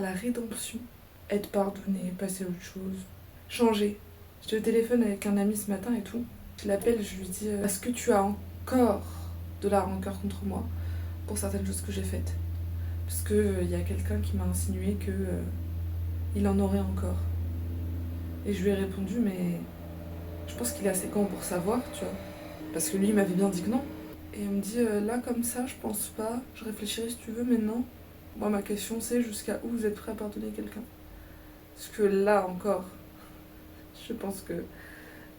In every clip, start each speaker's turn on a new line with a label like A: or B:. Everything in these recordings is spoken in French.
A: La rédemption, être pardonné, passer à autre chose, changer. J'étais au téléphone avec un ami ce matin et tout. Je l'appelle, je lui dis est-ce que tu as encore de la rancœur contre moi pour certaines choses que j'ai faites? Parce que y a quelqu'un qui m'a insinué que il en aurait encore. Et je lui ai répondu mais je pense qu'il est assez grand pour savoir, tu vois. Parce que lui il m'avait bien dit que non. Et il me dit là comme ça je pense pas, je réfléchirai si tu veux mais non. Moi ma question c'est jusqu'à où vous êtes prêt à pardonner quelqu'un? Parce que là encore, je pense que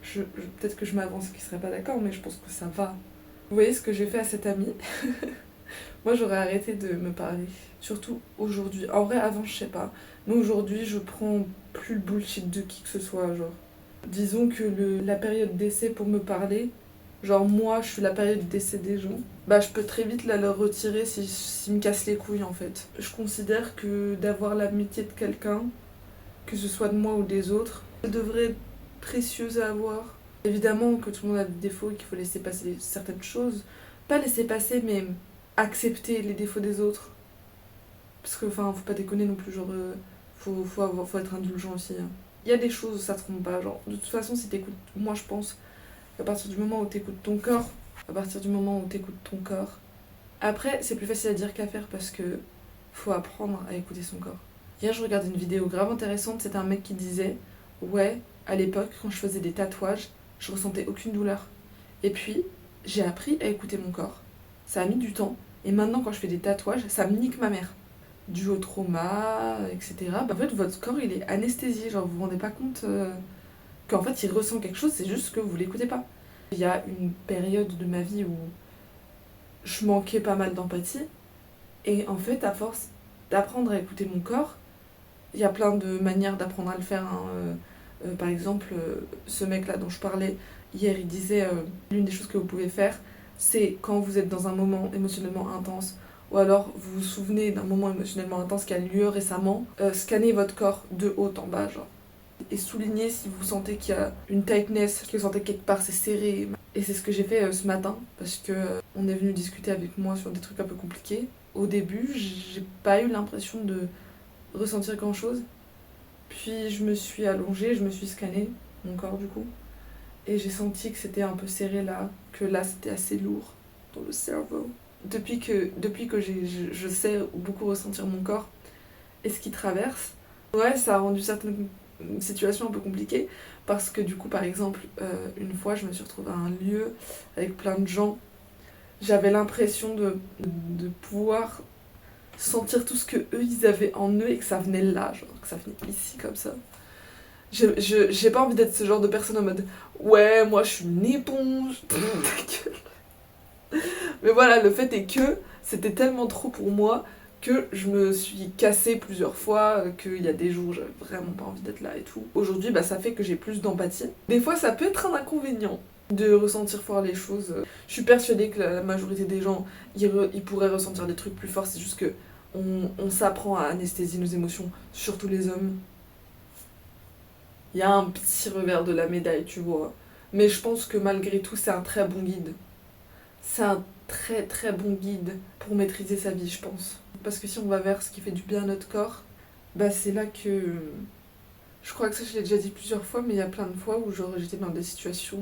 A: peut-être que je m'avance qui serait pas d'accord, mais je pense que ça va. Vous voyez ce que j'ai fait à cet ami? Moi j'aurais arrêté de me parler, surtout aujourd'hui. En vrai avant je sais pas, mais aujourd'hui je prends plus le bullshit de qui que ce soit, genre. Disons que la période d'essai pour me parler, genre moi je suis la période d'essai des gens, bah je peux très vite la leur retirer s'ils me cassent les couilles en fait. Je considère que d'avoir l'amitié de quelqu'un, que ce soit de moi ou des autres, elle devrait être précieuse à avoir. Évidemment que tout le monde a des défauts et qu'il faut laisser passer certaines choses. Pas laisser passer, mais accepter les défauts des autres. Parce que, enfin, faut pas déconner non plus, genre, faut être indulgent aussi. Hein. Il y a des choses où ça te trompe pas, genre, de toute façon, si t'écoutes, moi je pense qu'à partir du moment où t'écoutes ton corps, à partir du moment où t'écoutes ton corps, après, c'est plus facile à dire qu'à faire parce que faut apprendre à écouter son corps. Hier, je regardais une vidéo grave intéressante, c'était un mec qui disait ouais, à l'époque, quand je faisais des tatouages, je ressentais aucune douleur. Et puis, j'ai appris à écouter mon corps. Ça a mis du temps, et maintenant, quand je fais des tatouages, ça me nique ma mère. Dû au trauma, etc. En fait, votre corps, il est anesthésié, genre, vous vous rendez pas compte qu'en fait, il ressent quelque chose, c'est juste que vous l'écoutez pas. Il y a une période de ma vie où je manquais pas mal d'empathie, et en fait, à force d'apprendre à écouter mon corps, il y a plein de manières d'apprendre à le faire. Hein. Par exemple, ce mec-là dont je parlais hier, il disait l'une des choses que vous pouvez faire, c'est quand vous êtes dans un moment émotionnellement intense, ou alors vous vous souvenez d'un moment émotionnellement intense qui a eu lieu récemment, scannez votre corps de haut en bas, genre. Et soulignez si vous sentez qu'il y a une tightness, que vous sentez quelque part c'est serré. Et c'est ce que j'ai fait ce matin, parce que on est venu discuter avec moi sur des trucs un peu compliqués. Au début, j'ai pas eu l'impression de ressentir grand chose. Puis je me suis allongée, je me suis scannée, mon corps du coup. Et j'ai senti que c'était un peu serré là, que là c'était assez lourd dans le cerveau. Depuis que je sais beaucoup ressentir mon corps et ce qu'il traverse, ouais, ça a rendu certaines situations un peu compliquées. Parce que du coup, par exemple, une fois je me suis retrouvée à un lieu avec plein de gens. J'avais l'impression de pouvoir sentir tout ce que eux ils avaient en eux et que ça venait là, genre que ça venait ici comme ça. J'ai pas envie d'être ce genre de personne en mode ouais, moi je suis une éponge. Mais voilà, le fait est que c'était tellement trop pour moi que je me suis cassée plusieurs fois, qu'il y a des jours où j'avais vraiment pas envie d'être là et tout. Aujourd'hui, bah, ça fait que j'ai plus d'empathie. Des fois, ça peut être un inconvénient de ressentir fort les choses. Je suis persuadée que la majorité des gens, ils pourraient ressentir des trucs plus forts, c'est juste que on s'apprend à anesthésier nos émotions, surtout les hommes. Il y a un petit revers de la médaille, tu vois. Mais je pense que malgré tout, c'est un très bon guide. C'est un très très bon guide pour maîtriser sa vie, je pense. Parce que si on va vers ce qui fait du bien à notre corps, bah c'est là que... Je crois que ça, je l'ai déjà dit plusieurs fois, mais il y a plein de fois où genre j'étais dans des situations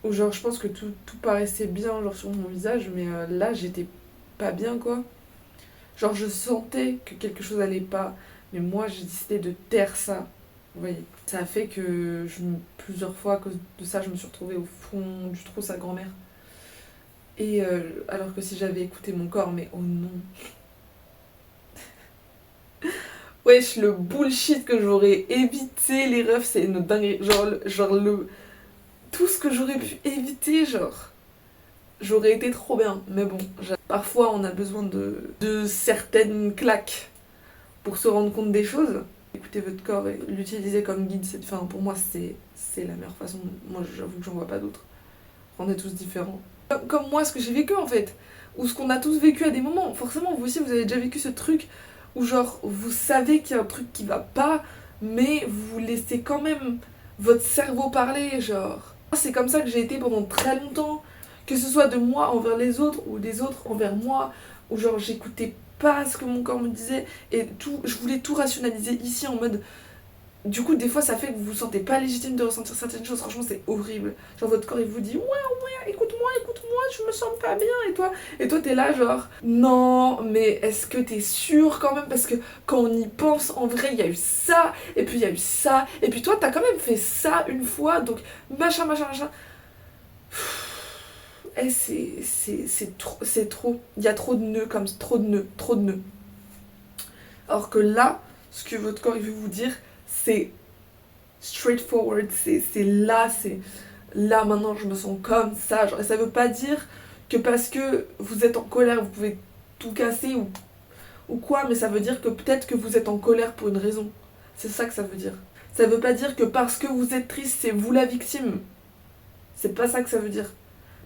A: où genre je pense que tout paraissait bien genre sur mon visage, mais là j'étais pas bien quoi. Genre je sentais que quelque chose allait pas, mais moi j'ai décidé de taire ça. Vous voyez. Ça a fait que plusieurs fois à cause de ça, je me suis retrouvée au fond du trou sa grand-mère. Et alors que si j'avais écouté mon corps, mais oh non. Wesh, le bullshit que j'aurais évité, les refs, c'est une dinguerie. Tout ce que j'aurais pu éviter, genre. J'aurais été trop bien. Mais bon, parfois on a besoin de certaines claques pour se rendre compte des choses. Écouter votre corps et l'utiliser comme guide, pour moi, c'est la meilleure façon. Moi, j'avoue que j'en vois pas d'autre. On est tous différents. Comme moi, ce que j'ai vécu en fait. Ou ce qu'on a tous vécu à des moments. Forcément, vous aussi, vous avez déjà vécu ce truc où genre, vous savez qu'il y a un truc qui va pas, mais vous laissez quand même votre cerveau parler, genre. C'est comme ça que j'ai été pendant très longtemps. Que ce soit de moi envers les autres ou des autres envers moi. Où genre, j'écoutais pas ce que mon corps me disait, et tout, je voulais tout rationaliser ici en mode... Du coup, des fois, ça fait que vous vous sentez pas légitime de ressentir certaines choses. Franchement, c'est horrible. Genre, votre corps, il vous dit, ouais, écoute-moi, je me sens pas bien, et toi, t'es là, genre, non, mais est-ce que t'es sûr quand même? Parce que quand on y pense, en vrai, il y a eu ça, et puis il y a eu ça, et puis toi, t'as quand même fait ça une fois, donc machin. Et c'est trop. Il y a trop de nœuds, comme trop de nœuds. Alors que là, ce que votre corps, il veut vous dire, c'est straightforward, c'est là maintenant je me sens comme ça. Genre, et ça veut pas dire que parce que vous êtes en colère vous pouvez tout casser ou quoi, mais ça veut dire que peut-être que vous êtes en colère pour une raison. C'est ça que ça veut dire. Ça veut pas dire que parce que vous êtes triste, c'est vous la victime. C'est pas ça que ça veut dire.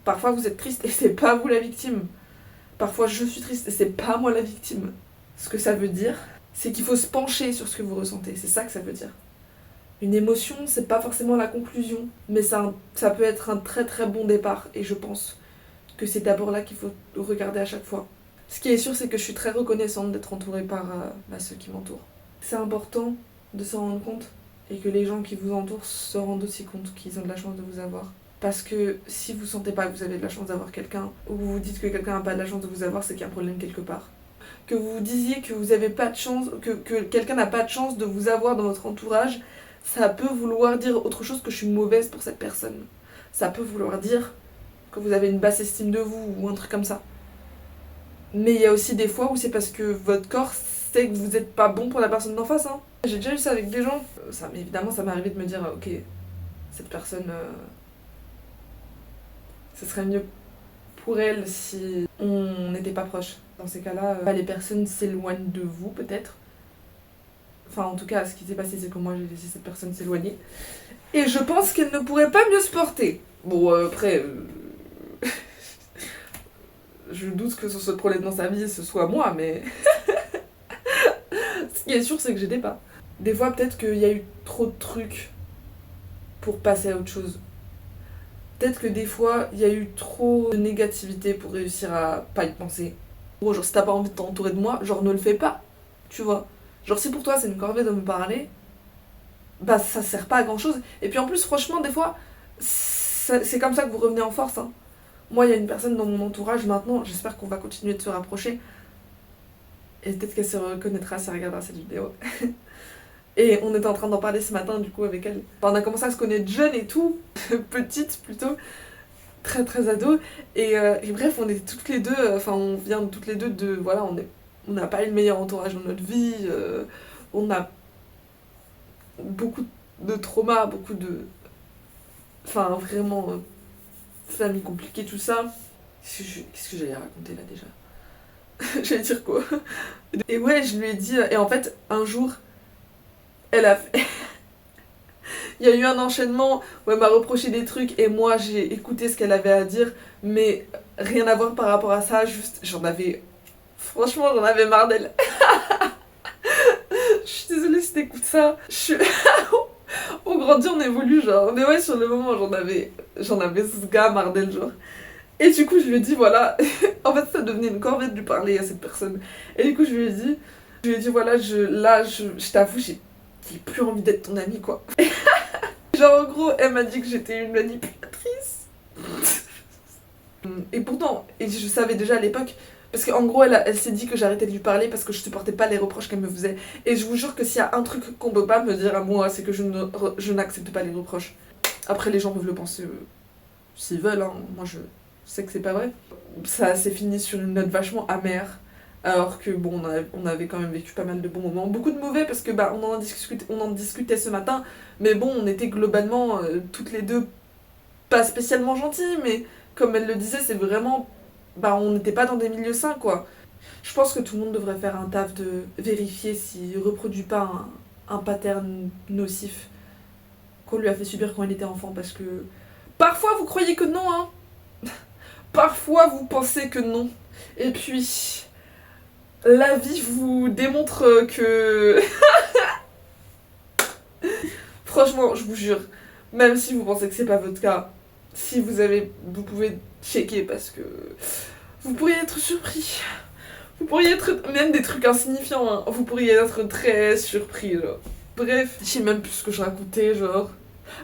A: Parfois vous êtes triste et c'est pas vous la victime. Parfois je suis triste et c'est pas moi la victime. Ce que ça veut dire, c'est qu'il faut se pencher sur ce que vous ressentez. C'est ça que ça veut dire. Une émotion, c'est pas forcément la conclusion, mais ça peut être un très très bon départ, et je pense que c'est d'abord là qu'il faut regarder à chaque fois. Ce qui est sûr, c'est que je suis très reconnaissante d'être entourée par ceux qui m'entourent. C'est important de s'en rendre compte, et que les gens qui vous entourent se rendent aussi compte qu'ils ont de la chance de vous avoir. Parce que si vous sentez pas que vous avez de la chance d'avoir quelqu'un, ou vous vous dites que quelqu'un n'a pas de la chance de vous avoir, c'est qu'il y a un problème quelque part. Que vous vous disiez que vous avez pas de chance, que quelqu'un n'a pas de chance de vous avoir dans votre entourage, ça peut vouloir dire autre chose que je suis mauvaise pour cette personne. Ça peut vouloir dire que vous avez une basse estime de vous ou un truc comme ça. Mais il y a aussi des fois où c'est parce que votre corps sait que vous n'êtes pas bon pour la personne d'en face. Hein. J'ai déjà eu ça avec des gens. Évidemment, ça m'est arrivé de me dire, ok, cette personne, ce serait mieux pour elle si on n'était pas proches. Dans ces cas-là, les personnes s'éloignent de vous peut-être. Enfin, en tout cas, ce qui s'est passé, c'est que moi, j'ai laissé cette personne s'éloigner. Et je pense qu'elle ne pourrait pas mieux se porter. Bon, après... je doute que ce problème dans sa vie, ce soit moi, mais... ce qui est sûr, c'est que j'étais pas. Des fois, peut-être qu'il y a eu trop de trucs pour passer à autre chose. Peut-être que des fois, il y a eu trop de négativité pour réussir à pas y penser. Bon, genre, si t'as pas envie de t'entourer de moi, genre, ne le fais pas. Tu vois. Genre, si pour toi c'est une corvée de me parler, bah ça sert pas à grand chose. Et puis en plus, franchement, des fois, c'est comme ça que vous revenez en force. Hein. Moi, il y a une personne dans mon entourage maintenant, j'espère qu'on va continuer de se rapprocher. Et peut-être qu'elle se reconnaîtra si elle regardera cette vidéo. Et on était en train d'en parler ce matin, du coup, avec elle. Enfin, on a commencé à se connaître jeune et tout, petite plutôt, très très ado. Et bref, on était toutes les deux, on vient toutes les deux de. Voilà, on n'a pas eu le meilleur entourage dans notre vie, on a beaucoup de traumas, beaucoup de... Enfin, vraiment, famille compliquée, tout ça. Qu'est-ce que j'allais raconter là déjà? J'allais dire quoi? Et ouais, je lui ai dit... Et en fait, un jour, elle a fait... Il y a eu un enchaînement où elle m'a reproché des trucs et moi j'ai écouté ce qu'elle avait à dire, mais rien à voir par rapport à ça, juste franchement j'en avais marre d'elle. Je suis désolée si t'écoutes ça. On grandit, on évolue, genre. Mais ouais, sur le moment, j'en avais ce gars marre d'elle, genre. Et du coup, je lui ai dit, voilà. En fait, ça devenait une corvée de lui parler à cette personne. Et du coup, je lui ai dit, voilà, je t'avoue, j'ai plus envie d'être ton amie, quoi. Genre, en gros, elle m'a dit que j'étais une manipulatrice. Et pourtant, je savais déjà à l'époque, parce qu'en gros, elle s'est dit que j'arrêtais de lui parler parce que je supportais pas les reproches qu'elle me faisait. Et je vous jure que s'il y a un truc qu'on peut pas me dire à moi, c'est que je n'accepte pas les reproches. Après, les gens peuvent le penser s'ils veulent, hein. Moi je sais que c'est pas vrai. Ça s'est fini sur une note vachement amère. Alors que bon, on avait quand même vécu pas mal de bons moments. Beaucoup de mauvais parce que on en discutait ce matin. Mais bon, on était globalement toutes les deux pas spécialement gentilles, mais comme elle le disait, c'est vraiment... on n'était pas dans des milieux sains, quoi. Je pense que tout le monde devrait faire un taf de vérifier s'il reproduit pas un pattern nocif qu'on lui a fait subir quand il était enfant, parce que... Parfois, vous croyez que non, hein. Parfois, vous pensez que non. Et puis... La vie vous démontre que... Franchement, je vous jure, même si vous pensez que c'est pas votre cas, si vous pouvez checker parce que vous pourriez être surpris. Vous pourriez être, même des trucs insignifiants, hein, vous pourriez être très surpris, genre. Bref, je sais même plus ce que je racontais, genre.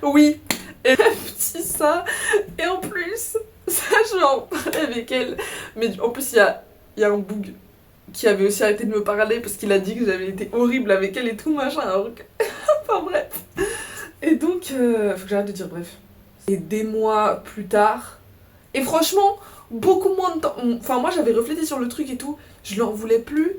A: Oui, et elle me dit ça, et en plus, ça, genre, avec elle. Mais en plus, il y a un boug qui avait aussi arrêté de me parler parce qu'il a dit que j'avais été horrible avec elle et tout, machin. Alors que... enfin, bref. Et donc, faut que j'arrête de dire bref. Et des mois plus tard, et franchement, beaucoup moins de temps. Enfin, moi, j'avais réfléchi sur le truc et tout, je lui en voulais plus.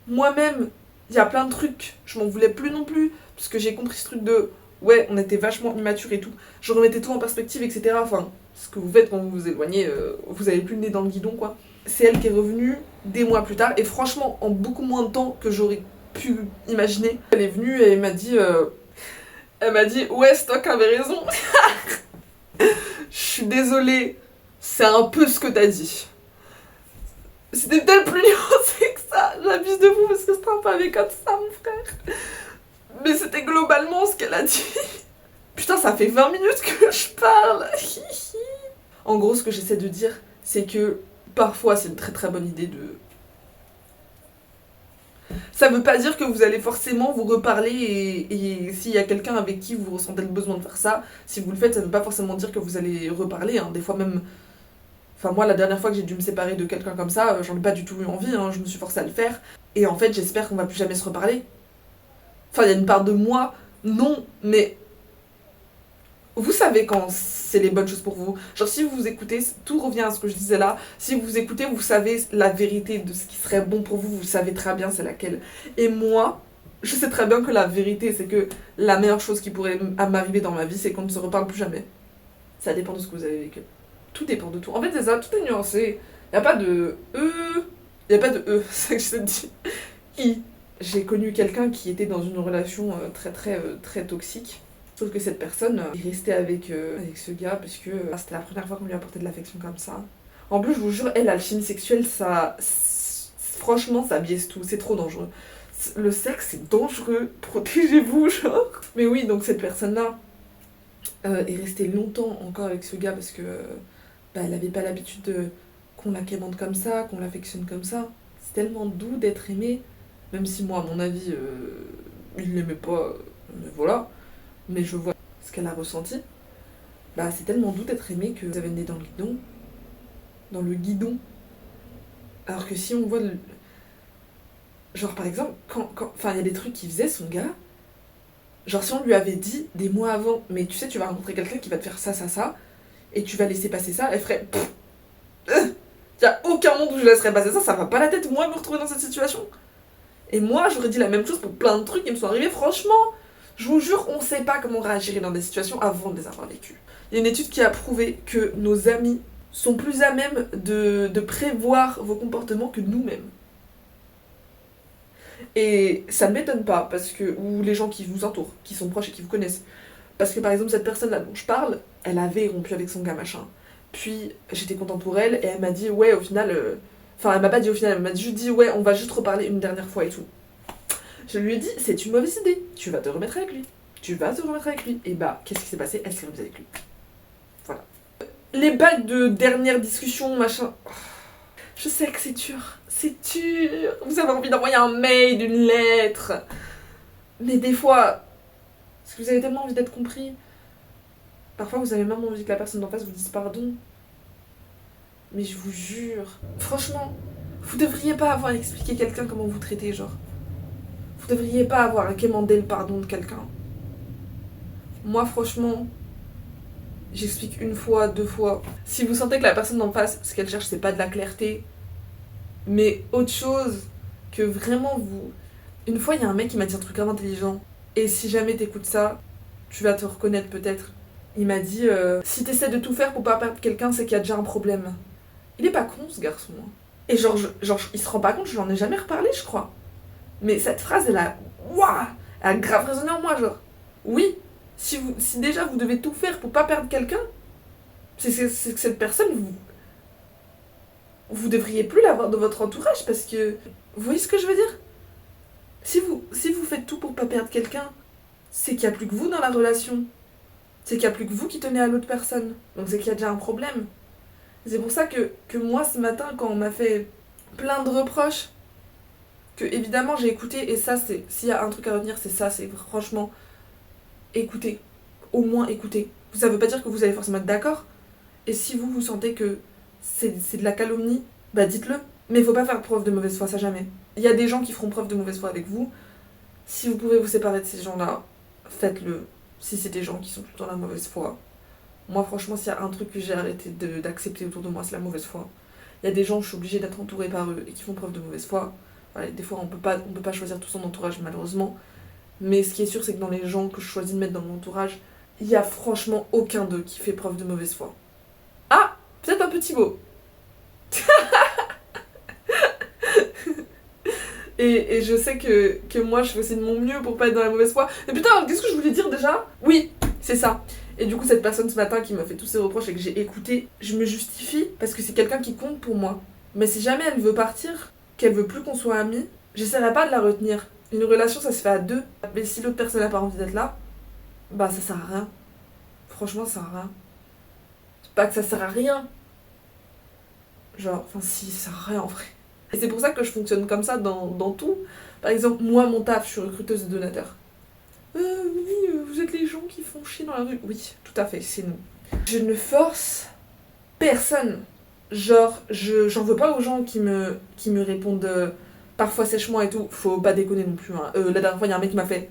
A: Moi-même, il y a plein de trucs, je m'en voulais plus non plus, parce que j'ai compris ce truc de ouais, on était vachement immature et tout. Je remettais tout en perspective, etc. Enfin, ce que vous faites quand vous vous éloignez, vous avez plus le nez dans le guidon, quoi. C'est elle qui est revenue des mois plus tard, et franchement, en beaucoup moins de temps que j'aurais pu imaginer. Elle est venue et elle m'a dit ouais, Stock avait raison. Je suis désolée, c'est un peu ce que t'as dit. C'était peut-être plus nuancé que ça, j'abuse de vous parce que c'était un peu avec comme ça, mon frère. Mais c'était globalement ce qu'elle a dit. Putain, ça fait 20 minutes que je parle. En gros, ce que j'essaie de dire, c'est que parfois c'est une très très bonne idée de... Ça veut pas dire que vous allez forcément vous reparler et s'il y a quelqu'un avec qui vous ressentez le besoin de faire ça, si vous le faites, ça veut pas forcément dire que vous allez reparler, hein. Des fois même... Enfin moi, la dernière fois que j'ai dû me séparer de quelqu'un comme ça, j'en ai pas du tout eu envie, hein. Je me suis forcée à le faire. Et en fait, j'espère qu'on va plus jamais se reparler. Enfin, il y a une part de moi, non, mais... Vous savez quand c'est les bonnes choses pour vous. Genre si vous écoutez, tout revient à ce que je disais là. Si vous écoutez, vous savez la vérité de ce qui serait bon pour vous. Vous savez très bien c'est laquelle. Et moi, je sais très bien que la vérité, c'est que la meilleure chose qui pourrait m'arriver dans ma vie, c'est qu'on ne se reparle plus jamais. Ça dépend de ce que vous avez vécu. Tout dépend de tout. En fait, c'est ça, tout est nuancé. Y a pas de y a pas de c'est ça que je te dis. I. J'ai connu quelqu'un qui était dans une relation très toxique. Sauf que cette personne est restée avec ce gars parce que c'était la première fois qu'on lui apportait de l'affection comme ça. En plus, je vous jure, elle, l'alchimie sexuelle, ça... Franchement, ça biaise tout, c'est trop dangereux. Le sexe, c'est dangereux, protégez-vous, genre. Mais oui, donc cette personne-là est restée longtemps encore avec ce gars parce que elle avait pas l'habitude qu'on la quémande comme ça, qu'on l'affectionne comme ça. C'est tellement doux d'être aimé, même si moi, à mon avis, il l'aimait pas, mais voilà. Mais je vois ce qu'elle a ressenti. Bah, c'est tellement doux d'être aimé que vous avez le nez dans le guidon. Dans le guidon. Alors que si on voit le... Genre, par exemple, enfin, il y a des trucs qu'il faisait, son gars. Genre, si on lui avait dit des mois avant, mais tu sais, tu vas rencontrer quelqu'un qui va te faire ça, et tu vas laisser passer ça, elle ferait... Y a aucun monde où je laisserais passer ça, ça va pas la tête, moi, me retrouver dans cette situation. Et moi, j'aurais dit la même chose pour plein de trucs qui me sont arrivés, franchement. Je vous jure, on sait pas comment réagir dans des situations avant de les avoir vécues. Il y a une étude qui a prouvé que nos amis sont plus à même de prévoir vos comportements que nous-mêmes. Et ça ne m'étonne pas, parce que, ou les gens qui vous entourent, qui sont proches et qui vous connaissent. Parce que par exemple, cette personne-là dont je parle, elle avait rompu avec son gars machin. Puis j'étais contente pour elle, et elle m'a dit, ouais, au final... Enfin, elle m'a pas dit au final, elle m'a juste dit, ouais, on va juste reparler une dernière fois et tout. Je lui ai dit, c'est une mauvaise idée, tu vas te remettre avec lui. Tu vas te remettre avec lui. Et bah, qu'est-ce qui s'est passé? Elle s'est remise avec lui. Voilà. Les bagues de dernière discussion, machin... Je sais que c'est dur. C'est dur. Vous avez envie d'envoyer un mail, une lettre. Mais des fois, parce que vous avez tellement envie d'être compris, parfois vous avez même envie que la personne d'en face vous dise pardon. Mais je vous jure, franchement, vous devriez pas avoir à expliquer quelqu'un comment vous traitez, genre. Vous devriez pas avoir à quémander le pardon de quelqu'un. Moi, franchement, j'explique une fois, deux fois. Si vous sentez que la personne d'en face, ce qu'elle cherche, c'est pas de la clarté, mais autre chose que vraiment vous... Une fois, il y a un mec qui m'a dit un truc grave intelligent. Et si jamais t'écoutes ça, tu vas te reconnaître peut-être. Il m'a dit, si t'essaies de tout faire pour pas perdre quelqu'un, c'est qu'il y a déjà un problème. Il est pas con, ce garçon. Et genre, il se rend pas compte, je n'en ai jamais reparlé, je crois. Mais cette phrase, elle a... Waouh, elle a grave résonné en moi, genre. Oui, si déjà vous devez tout faire pour pas perdre quelqu'un, c'est que cette personne, vous devriez plus l'avoir dans votre entourage, parce que... Vous voyez ce que je veux dire? Si vous faites tout pour pas perdre quelqu'un, c'est qu'il y a plus que vous dans la relation. C'est qu'il y a plus que vous qui tenez à l'autre personne. Donc c'est qu'il y a déjà un problème. C'est pour ça que moi, ce matin, quand on m'a fait plein de reproches que évidemment j'ai écouté, et ça c'est, s'il y a un truc à retenir, c'est ça, c'est franchement écoutez, au moins écoutez. Ça veut pas dire que vous allez forcément être d'accord, et si vous sentez que c'est de la calomnie, bah dites-le. Mais il faut pas faire preuve de mauvaise foi, ça jamais. Il y a des gens qui feront preuve de mauvaise foi avec vous. Si vous pouvez vous séparer de ces gens-là, faites-le. Si c'est des gens qui sont tout dans la mauvaise foi. Moi, franchement, s'il y a un truc que j'ai arrêté d'accepter autour de moi, c'est la mauvaise foi. Il y a des gens, je suis obligée d'être entourée par eux et qui font preuve de mauvaise foi. Voilà, des fois, on peut pas choisir tout son entourage, malheureusement. Mais ce qui est sûr, c'est que dans les gens que je choisis de mettre dans mon entourage, il y a franchement aucun d'eux qui fait preuve de mauvaise foi. Ah, peut-être un petit mot. Et je sais que moi, je fais aussi de mon mieux pour pas être dans la mauvaise foi. Mais putain, qu'est-ce que je voulais dire déjà ? Oui, c'est ça. Et du coup, cette personne ce matin qui m'a fait tous ces reproches et que j'ai écouté, je me justifie parce que c'est quelqu'un qui compte pour moi. Mais si jamais elle veut partir, qu'elle veut plus qu'on soit amis, j'essaierai pas de la retenir. Une relation, ça se fait à deux. Mais si l'autre personne n'a pas envie d'être là, bah ça sert à rien. Franchement, ça sert à rien. C'est pas que ça sert à rien. Genre, enfin si, ça sert à rien en vrai. Et c'est pour ça que je fonctionne comme ça dans tout. Par exemple, moi, mon taf, je suis recruteuse de donateurs. Oui, vous êtes les gens qui font chier dans la rue. Oui, tout à fait, c'est nous. Je ne force personne. Genre, j'en veux pas aux gens qui me répondent parfois sèchement et tout. Faut pas déconner non plus. Hein. La dernière fois, il y a un mec qui m'a fait.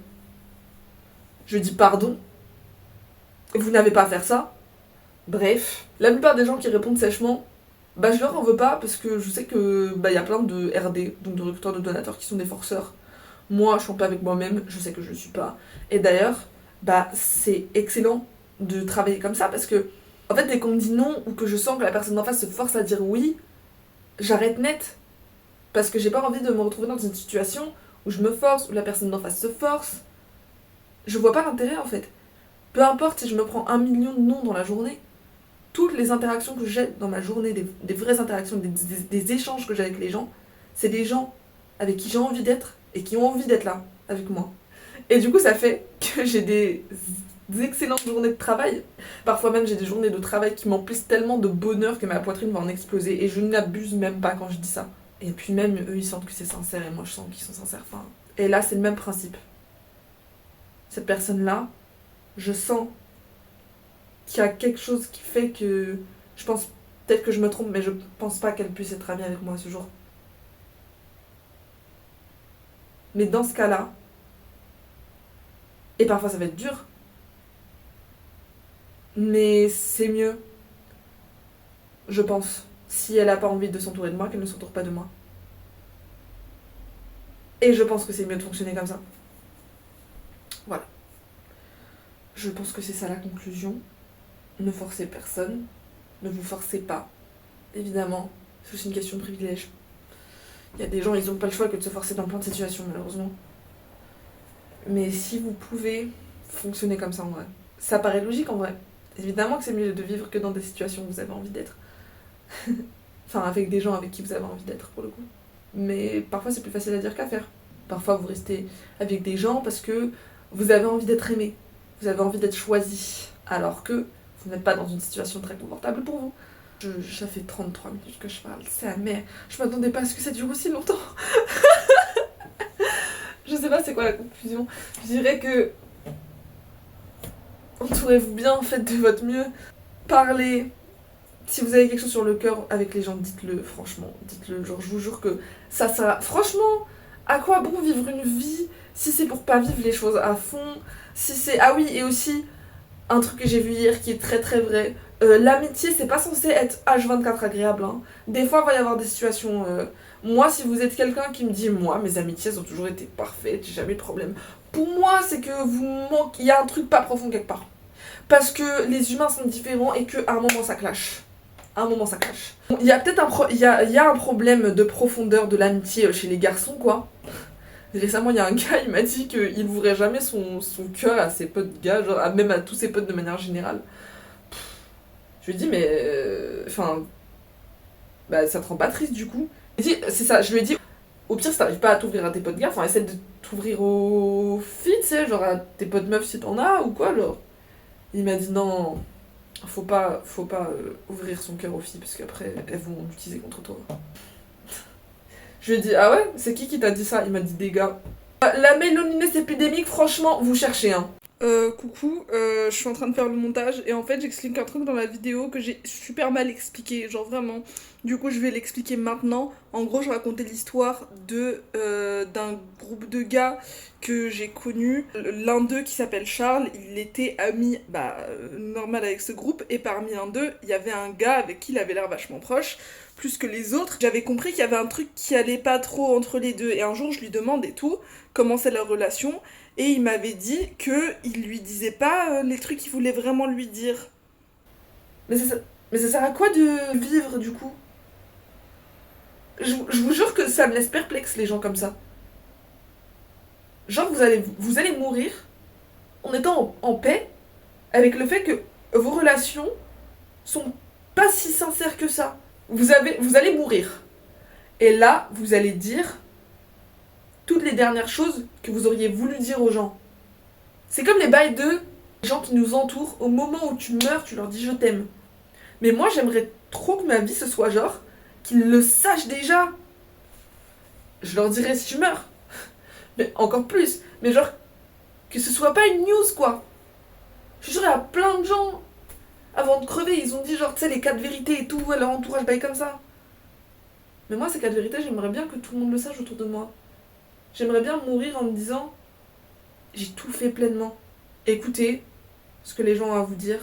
A: Je dis pardon. Vous n'avez pas à faire ça. Bref, la plupart des gens qui répondent sèchement, bah je leur en veux pas parce que je sais que y a plein de RD, donc de recruteurs de donateurs qui sont des forceurs. Moi, je suis en paix avec moi-même, je sais que je le suis pas. Et d'ailleurs, c'est excellent de travailler comme ça parce que, en fait, dès qu'on me dit non ou que je sens que la personne d'en face se force à dire oui, j'arrête net. Parce que j'ai pas envie de me retrouver dans une situation où je me force, où la personne d'en face se force. Je vois pas l'intérêt en fait. Peu importe si je me prends 1 million de non dans la journée, toutes les interactions que j'ai dans ma journée, des vraies interactions, des échanges que j'ai avec les gens, c'est des gens avec qui j'ai envie d'être et qui ont envie d'être là avec moi. Et du coup, ça fait que j'ai des excellentes journées de travail. Parfois même, j'ai des journées de travail qui m'emplissent tellement de bonheur que ma poitrine va en exploser. Et je n'abuse même pas quand je dis ça. Et puis même, eux, ils sentent que c'est sincère et moi, je sens qu'ils sont sincères. Enfin, et là, c'est le même principe. Cette personne-là, je sens qu'il y a quelque chose qui fait que je pense, peut-être que je me trompe, mais je pense pas qu'elle puisse être amie avec moi ce jour. Mais dans ce cas-là, et parfois ça va être dur, mais c'est mieux, je pense, si elle a pas envie de s'entourer de moi, qu'elle ne s'entoure pas de moi. Et je pense que c'est mieux de fonctionner comme ça. Voilà. Je pense que c'est ça la conclusion. Ne forcez personne, ne vous forcez pas. Évidemment, c'est aussi une question de privilège. Il y a des gens, ils n'ont pas le choix que de se forcer dans plein de situations, malheureusement. Mais si vous pouvez, fonctionner comme ça en vrai. Ça paraît logique en vrai. Évidemment que c'est mieux de vivre que dans des situations où vous avez envie d'être. Enfin, avec des gens avec qui vous avez envie d'être, pour le coup. Mais parfois, c'est plus facile à dire qu'à faire. Parfois, vous restez avec des gens parce que vous avez envie d'être aimé. Vous avez envie d'être choisi. Alors que vous n'êtes pas dans une situation très confortable pour vous. Ça fait 33 minutes que je parle. C'est la merde. Je m'attendais pas à ce que ça dure aussi longtemps. Je sais pas c'est quoi la conclusion. Je dirais que entourez-vous bien, faites de votre mieux. Parlez. Si vous avez quelque chose sur le cœur avec les gens, dites-le, franchement. Dites-le, genre je vous jure que ça sera... Franchement, à quoi bon vivre une vie si c'est pour pas vivre les choses à fond. Si c'est... Ah oui, et aussi, un truc que j'ai vu hier qui est très très vrai. L'amitié, c'est pas censé être H24 agréable. Hein. Des fois, il va y avoir des situations... Moi, si vous êtes quelqu'un qui me dit, moi, mes amitiés, elles ont toujours été parfaites, j'ai jamais eu de problème. Pour moi, c'est que vous manquez... Il y a un truc pas profond quelque part. Parce que les humains sont différents et qu'à un moment, ça clash. À un moment, ça clash. Il y a peut-être il y a un problème de profondeur de l'amitié chez les garçons, quoi. Récemment, il y a un gars, il m'a dit qu'il ouvrait jamais son cœur à ses potes gars, genre même à tous ses potes de manière générale. Je lui ai dit, mais... Enfin... ça te rend pas triste, du coup. C'est ça, je lui ai dit, au pire, si t'arrives pas à t'ouvrir à tes potes gars, enfin, essaie de t'ouvrir aux filles, tu sais, genre à tes potes meufs si t'en as, ou quoi, genre. Il m'a dit, non... Faut pas ouvrir son cœur aux filles parce qu'après elles vont l'utiliser contre toi. Je lui ai dit, ah ouais, c'est qui t'a dit ça? Il m'a dit des gars. La méloninesse épidémique, franchement, vous cherchez, hein. Coucou, je suis en train de faire le montage et en fait j'explique un truc dans la vidéo que j'ai super mal expliqué, genre vraiment. Du coup je vais l'expliquer maintenant. En gros je racontais l'histoire d'un groupe de gars que j'ai connu. L'un d'eux qui s'appelle Charles, il était ami normal avec ce groupe et parmi l'un d'eux il y avait un gars avec qui il avait l'air vachement proche. Plus que les autres, j'avais compris qu'il y avait un truc qui allait pas trop entre les deux et un jour je lui demande et tout comment c'est leur relation. Et il m'avait dit qu'il lui disait pas les trucs qu'il voulait vraiment lui dire. Mais ça sert à quoi de vivre du coup? Je vous jure que ça me laisse perplexe les gens comme ça. Genre vous allez mourir en étant en paix avec le fait que vos relations sont pas si sincères que ça. Vous allez mourir. Et là, vous allez dire toutes les dernières choses que vous auriez voulu dire aux gens. C'est comme les bails de gens qui nous entourent. Au moment où tu meurs, tu leur dis je t'aime. Mais moi, j'aimerais trop que ma vie, ce soit genre qu'ils le sachent déjà. Je leur dirai si je meurs. Mais encore plus. Mais genre, que ce soit pas une news, quoi. Je suis sûre, il y a plein de gens, avant de crever, ils ont dit genre, tu sais, les 4 vérités et tout, à leur entourage, bail comme ça. Mais moi, ces 4 vérités, j'aimerais bien que tout le monde le sache autour de moi. J'aimerais bien mourir en me disant, j'ai tout fait pleinement. Écoutez ce que les gens ont à vous dire.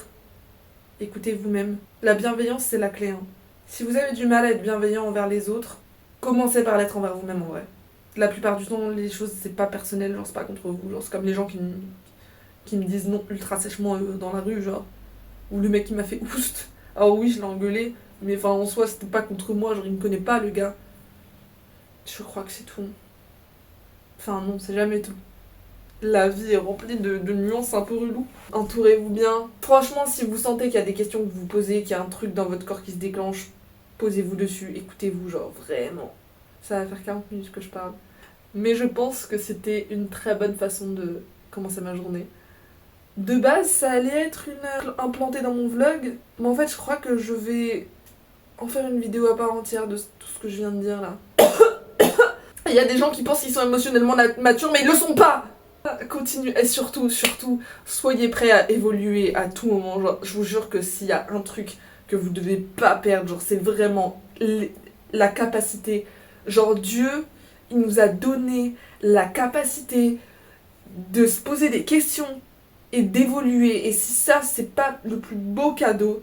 A: Écoutez vous-même. La bienveillance, c'est la clé. Hein. Si vous avez du mal à être bienveillant envers les autres, commencez par l'être envers vous-même en vrai. La plupart du temps, les choses, c'est pas personnel, genre c'est pas contre vous. Genre c'est comme les gens qui me disent non ultra sèchement dans la rue, genre. Ou le mec qui m'a fait oust. Ah oui, je l'ai engueulé. Mais enfin, en soi, c'était pas contre moi, genre il me connaît pas, le gars. Je crois que c'est tout. Enfin non, c'est jamais tout. La vie est remplie de nuances un peu reloues. Entourez-vous bien. Franchement, si vous sentez qu'il y a des questions que vous vous posez, qu'il y a un truc dans votre corps qui se déclenche, posez-vous dessus, écoutez-vous, genre vraiment. Ça va faire 40 minutes que je parle. Mais je pense que c'était une très bonne façon de commencer ma journée. De base, ça allait être implantée dans mon vlog, mais en fait, je crois que je vais en faire une vidéo à part entière de tout ce que je viens de dire là. Il y a des gens qui pensent qu'ils sont émotionnellement matures, mais ils le sont pas! Continuez, et surtout, soyez prêts à évoluer à tout moment. Genre, je vous jure que s'il y a un truc que vous devez pas perdre, genre, c'est vraiment la capacité. Genre, Dieu, il nous a donné la capacité de se poser des questions et d'évoluer. Et si ça, c'est pas le plus beau cadeau,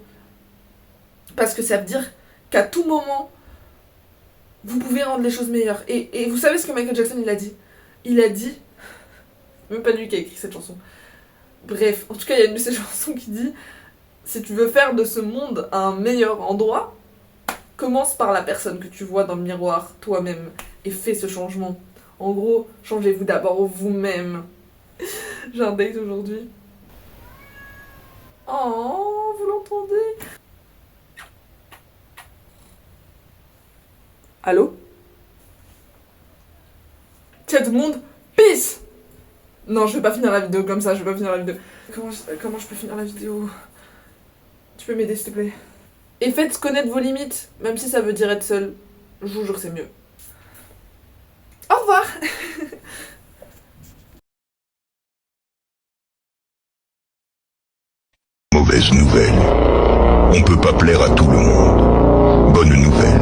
A: parce que ça veut dire qu'à tout moment, vous pouvez rendre les choses meilleures. Et vous savez ce que Michael Jackson, il a dit? Il a dit... Même pas lui qui a écrit cette chanson. Bref, en tout cas, il y a une de ces chansons qui dit si tu veux faire de ce monde un meilleur endroit, commence par la personne que tu vois dans le miroir, toi-même, et fais ce changement. En gros, changez-vous d'abord vous-même. J'ai un date aujourd'hui. Oh, vous l'entendez? Allô? Tiens tout le monde, peace! Non, je vais pas finir la vidéo comme ça, je vais pas finir la vidéo. Comment je peux finir la vidéo? Tu peux m'aider s'il te plaît? Et faites connaître vos limites, même si ça veut dire être seul. Je vous jure que c'est mieux. Au revoir.
B: Mauvaise nouvelle. On peut pas plaire à tout le monde. Bonne nouvelle.